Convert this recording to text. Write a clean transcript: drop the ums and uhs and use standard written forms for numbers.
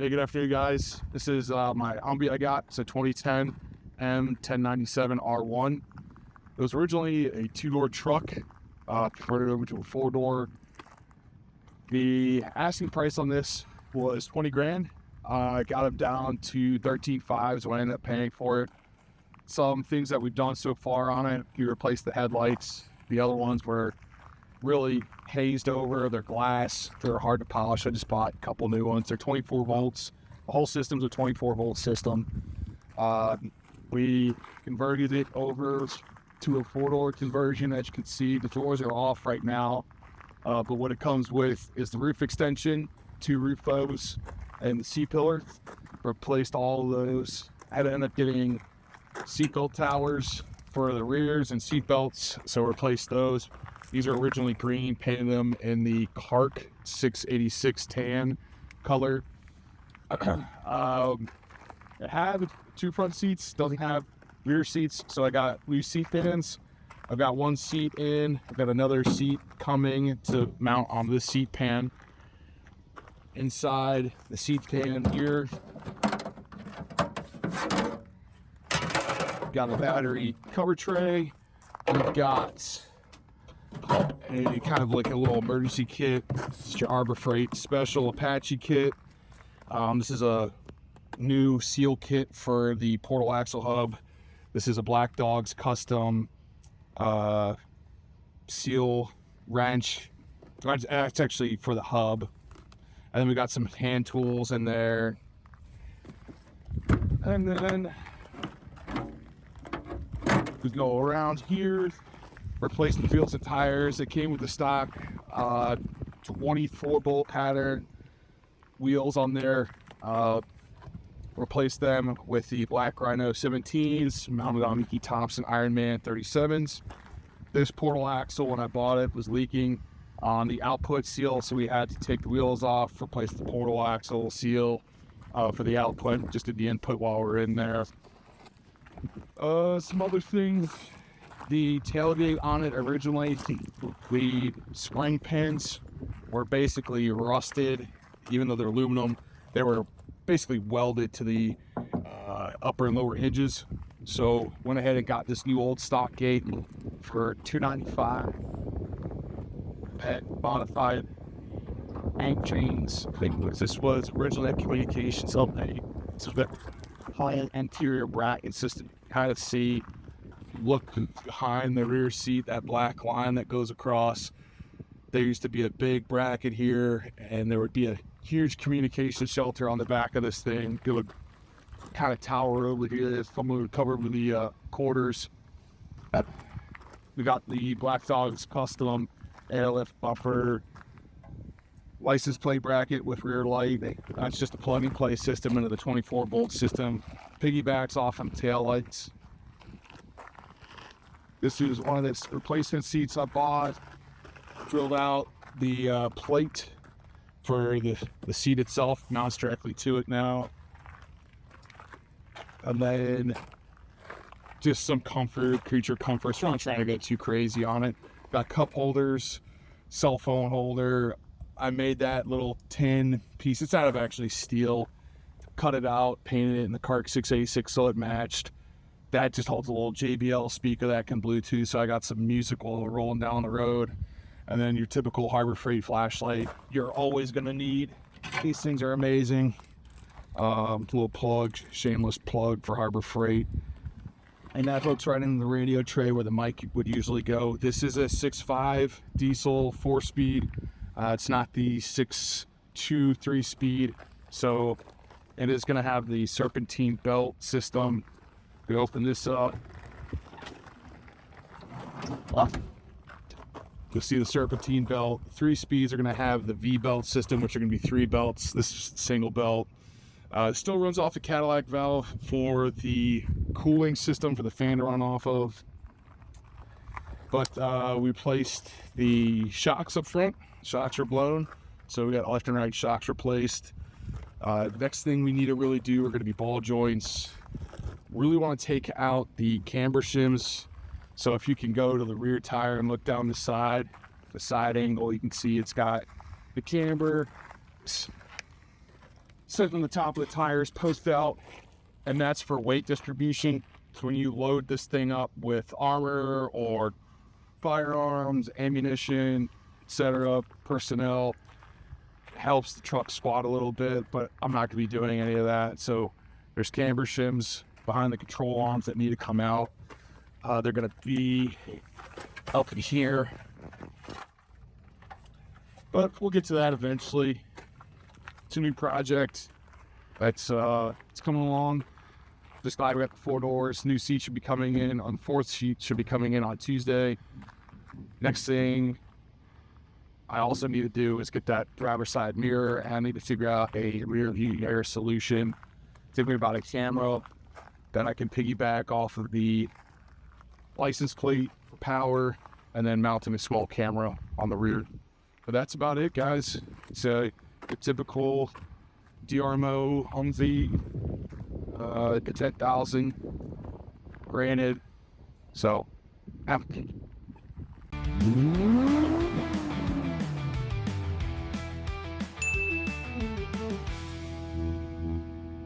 Hey, good afternoon, guys. This is my Humvee I got. It's a 2010 M1097R1. It was originally a two-door truck, converted over to a four-door. The asking price on this was 20 grand. I got it down to 13.5, so I ended up paying for it. Some things that we've done so far on it: we replaced the headlights. The other ones were really hazed over. They're glass. They're hard to polish. I just bought a couple new ones. They're 24 volts. The whole system's a 24 volt system. We converted it over to a four-door conversion. As you can see, the doors are off right now. But what it comes with is the roof extension, two roof bows, and the C-pillar. Replaced all of those. I had to end up getting seatbelt towers for the rears and seatbelts, so replaced those. These are originally green, painted them in the Clark 686 tan color. It had two front seats, doesn't have rear seats, so I got loose seat pans. I've got one seat in, I've got another seat coming to mount on this seat pan. Inside the seat pan here, got a battery cover tray. We've got a kind of like a little emergency kit. It's your Arbor Freight Special Apache kit. This is a new seal kit for the portal axle hub. This is a Black Dog's custom seal wrench. That's actually for the hub. And then we got some hand tools in there. And then we go around here. Replace the wheels and tires. It came with the stock 24 bolt pattern wheels on there. Replace them with the black RHINO 17s mounted on Mickey Thompson Ironman 37s. This portal axle, when I bought it, was leaking on the output seal, so we had to take the wheels off, replace the portal axle seal for the output. Just did the input while we're in there. Some other things. The tailgate on it originally, the spring pins were basically rusted. Even though they're aluminum, they were basically welded to the upper and lower hinges. So went ahead and got this new old stock gate for $295. Pet modified anch chains. This was originally a communications update. So the high interior bracket system, kind of see. Look behind the rear seat, that black line that goes across. There used to be a big bracket here, and there would be a huge communication shelter on the back of this thing. It would kind of tower over here. Someone would cover with the quarters. We got the Black Dog's custom airlift buffer, license plate bracket with rear light. That's just a plug-and-play system into the 24 volt system. Piggybacks off on tail lights. This is one of the replacement seats I bought. Drilled out the plate for the seat itself, mounts directly to it now. And then just some comfort, creature comforts. We're not trying to go too crazy on it. Got cup holders, cell phone holder. I made that little tin piece. It's out of actually steel. Cut it out, painted it in the Clark 686 so it matched. That just holds a little JBL speaker that can Bluetooth, so I got some music while we're rolling down the road. And then your typical Harbor Freight flashlight you're always going to need. These things are amazing. Little plug, shameless plug for Harbor Freight. And that hooks right into the radio tray where the mic would usually go. This is a 6.5 diesel 4-speed. It's not the 6.2 3-speed. So it is going to have the serpentine belt system. We open this up. You'll see the serpentine belt. 3 speeds are going to have the V belt system, which are going to be 3 belts. This is single belt. It still runs off the Cadillac valve for the cooling system for the fan to run off of. But we placed the shocks up front. Shocks are blown, so we got left and right shocks replaced. Next thing we need to really do are going to be ball joints. Really want to take out the camber shims. So if you can go to the rear tire and look down the side angle, you can see it's got the camber sitting on the top of the tires, post out, and that's for weight distribution. So when you load this thing up with armor or firearms, ammunition, etc., personnel, helps the truck squat a little bit, but I'm not going to be doing any of that. So there's camber shims behind the control arms that need to come out. They're going to be up in here, but we'll get to that eventually. It's a new project. It's coming along. Just glad we got the 4 doors. New seat should be coming in on the 4th seat, should be coming in on Tuesday. Next thing I also need to do is get that driver's side mirror, and I need to figure out a rear view mirror solution. Thinking about a camera that I can piggyback off of the license plate for power, and then mounting a small camera on the rear. But that's about it, guys. It's a typical DRMO Humvee. The 10,000 granted. So,